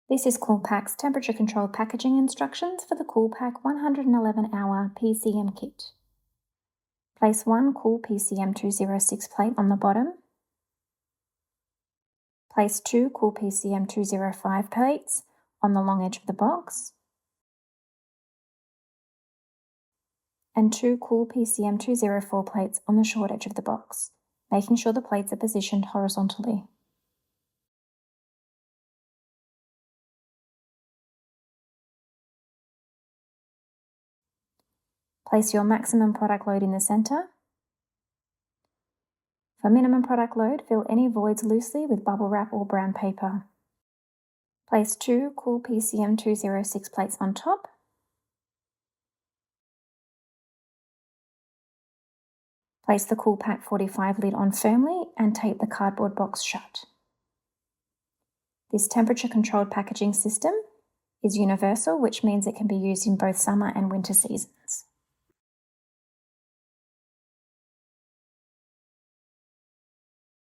This is CoolPac's temperature-controlled packaging instructions for the CoolPac 111-hour PCM kit. Place one Cool PCM 206 plate on the bottom. Place two Cool PCM 205 plates on the long edge of the box. And two Cool PCM 204 plates on the short edge of the box, making sure the plates are positioned horizontally. Place your maximum product load in the centre. For minimum product load, fill any voids loosely with bubble wrap or brown paper. Place two Cool PCM 206 plates on top. Place the CoolPac45 lid on firmly and tape the cardboard box shut. This temperature-controlled packaging system is universal, which means it can be used in both summer and winter seasons.